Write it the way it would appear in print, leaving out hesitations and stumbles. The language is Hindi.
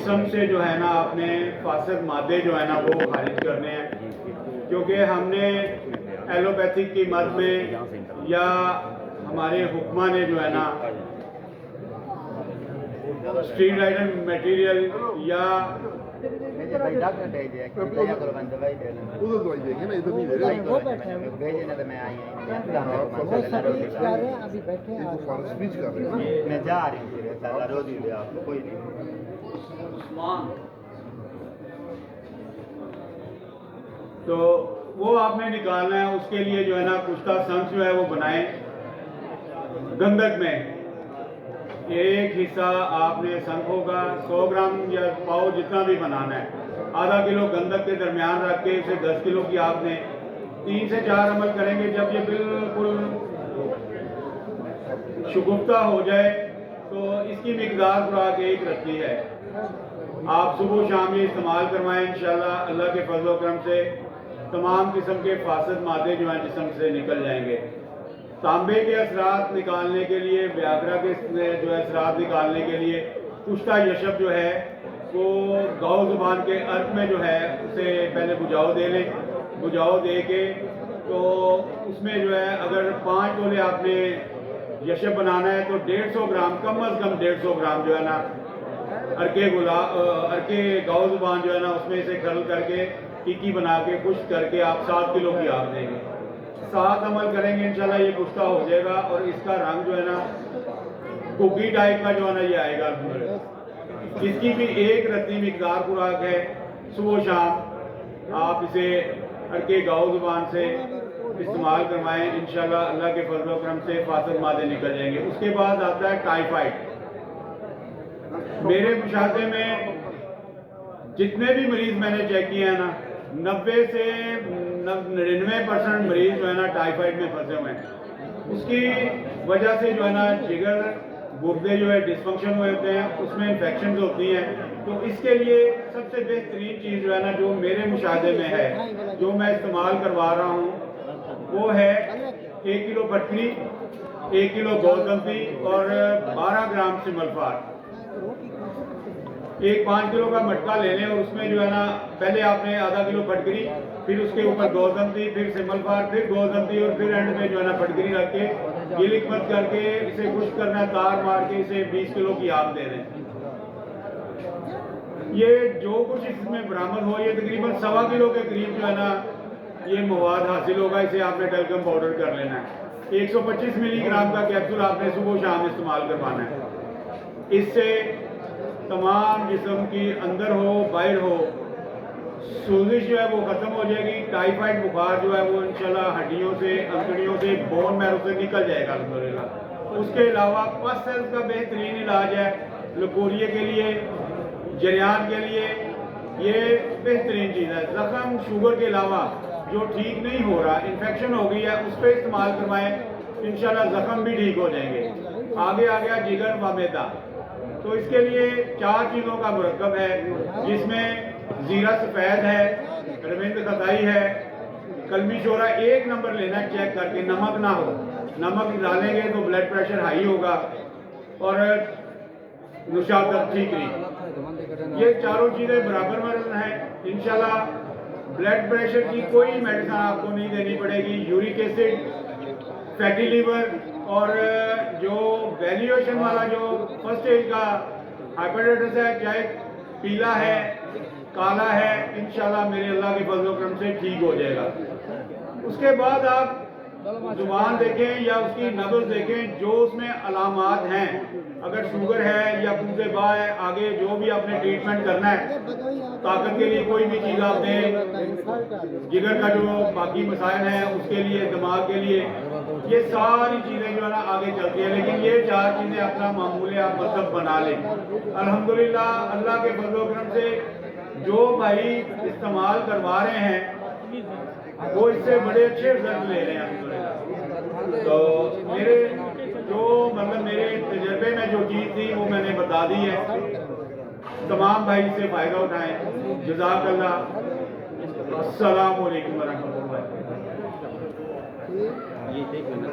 जिस्म से जो है ना अपने फासद मादे जो है ना वो खारिज करने हैं, क्योंकि हमने एलोपैथिक की मद में या हमारे हुक्मा ने जो है ना स्टीरॉयडल मटेरियल या भाई डॉक्टर भेजे या करो बंद दवाई दे उधर दवाई देंगे ना, इधर नहीं दे रहे। वो बैठे हैं भेजे ना तो मैं आई अभी बैठे हैं फॉरेस्ट स्पीच कर रहे हैं। मैं जा रही हूँ फिर साला रोज ही आपको कोई नहीं। तो वो आपने निकालना है। उसके लिए जो है ना कुश्ता संख जो है वो बनाए गंधक में। एक हिस्सा आपने शंखों का 100 ग्राम या पाव जितना भी बनाना है, आधा किलो गंधक के दरमियान रख के उसे 10 किलो की आपने 3 से 4 अमल करेंगे। जब ये बिल्कुल शुगुफ्ता हो जाए तो इसकी मिकदार खुराक 1 रखती है। आप सुबह शाम ये इस्तेमाल करवाएं, इंशाल्लाह अल्लाह के फजल करम से तमाम किस्म के फासद मादे जो हैं जिस्म से निकल जाएंगे। तांबे के असरात निकालने के लिए, व्याघ्रा के जो है असरात निकालने के लिए कुश्ता यशब जो है वो गौ जुबान के अर्क में जो है उसे पहले बुझाव दे लें। बुझाव दे के तो उसमें जो है अगर 5 तोले आपने यशब बनाना है तो 150 ग्राम, कम अज़ कम 150 ग्राम जो है ना अर्के गौ जुबान जो है ना उसमें से खरल करके टिक्की बना के खुश्क करके आप 7 किलो की आप देंगे। 7 अमल करेंगे इंशाल्लाह ये कुश्ता हो जाएगा और इसका रंग जो है ना कुकी टाइप का जो है ना ये आएगा। इसकी भी 1 रत्ती मिकदार खुराक है। सुबह शाम आप इसे अर्के गौ जुबान से इस्तेमाल करवाएं, इंशाल्लाह अल्लाह के फजल करम से फासद मादे निकल जाएंगे। उसके बाद आता है टाइफाइड। मेरे मुशाहदे में जितने भी मरीज मैंने चेक किए हैं ना 90 से 99% मरीज जो है ना टाइफाइड में फंसे हुए हैं। उसकी वजह से जो है ना जिगर गुर्दे जो है डिस्फंक्शन हुए होते हैं, उसमें इन्फेक्शन होती हैं। तो इसके लिए सबसे बेहतरीन चीज़ जो है ना जो मेरे मुशाहदे में है, जो मैं इस्तेमाल करवा रहा हूँ, वो है 1 किलो फटकरी, 1 किलो गोलगप्पी और 12 ग्राम सिमलफार। एक 5 किलो का मटका ले लें और उसमें जो है ना पहले आपने आधा किलो फटकरी, फिर उसके ऊपर गोलगप्पी, फिर सिमलफार, फिर गोलगप्पी और फिर एंड में जो है ना फटकरी रख के गिलिक मत करके इसे खुश्क करना है, तार मार के इसे 20 किलो की आप दे दें। ये जो कुछ इसमें बरामद हो ये तकरीबन 1.25 किलो के करीब जो है ना ये मवाद हासिल होगा। इसे आपने टैल्कम पाउडर कर लेना है। 125 मिलीग्राम का कैप्सूल आपने सुबह शाम इस्तेमाल करवाना है। इससे तमाम जिस्म की अंदर हो बाहर हो सूजिश जो है वो ख़त्म हो जाएगी। टाइफाइड बुखार जो है वो इंशाल्लाह हड्डियों से, अंतड़ियों से, बोन मैरो से निकल जाएगा अल्हम्दुलिल्लाह। उसके अलावा पस सेल्स का बेहतरीन इलाज है लकोरिए के लिए, जरियान के लिए, ये बेहतरीन चीज़ है। ज़ख़म शुगर के अलावा जो ठीक नहीं हो रहा, इन्फेक्शन हो गई है, उस पर इस्तेमाल करवाएं, इंशाल्लाह ज़ख़म भी ठीक हो जाएंगे। आगे आ गया जिगर व मैदा। तो इसके लिए 4 चीज़ों का मुरक्कब है, जिसमें जीरा सफ़ेद है, रविंद खताई है, कलमी शोरा 1 नंबर लेना है चेक करके, नमक ना हो। नमक डालेंगे तो ब्लड प्रेशर हाई होगा और नुशादत ठीक नहीं। ये चारों चीज़ें बराबर में हैं। इंशाल्लाह ब्लड प्रेशर की कोई मेडिसिन आपको नहीं देनी पड़ेगी। यूरिक एसिड, फैटी लीवर और जो वैल्यूएशन वाला जो फर्स्ट स्टेज का हाइपरटाइटिस है, चाहे पीला है काला है, इंशाल्लाह मेरे अल्लाह के फजल करम से ठीक हो जाएगा। उसके बाद आप जुबान देखें या उसकी नब्ज़ देखें, जो उसमें अलामात हैं, अगर शुगर है या पूज़ेबा है, आगे जो भी आपने ट्रीटमेंट करना है, ताकत के लिए कोई भी चीज़ आप दें, जिगर का जो बाकी मसाइल हैं उसके लिए, दिमाग के लिए, ये सारी चीज़ें जो है ना आगे चलती हैं। लेकिन ये 4 चीज़ें अपना मामूल आप मसहब बना लें। अल्हम्दुलिल्लाह अल्लाह के फजल करम से जो भाई इस्तेमाल करवा रहे हैं वो इससे बड़े अच्छे रिजल्ट ले रहे हैं। तो मेरे जो मतलब मेरे तजर्बे में जो चीज़ थी वो मैंने बता दी है। तमाम भाई इससे फ़ायदा उठाएं। जज़ाकल्लाह। अस्सलाम वालेकुम वरहमतुल्लाह। ये देख लेना।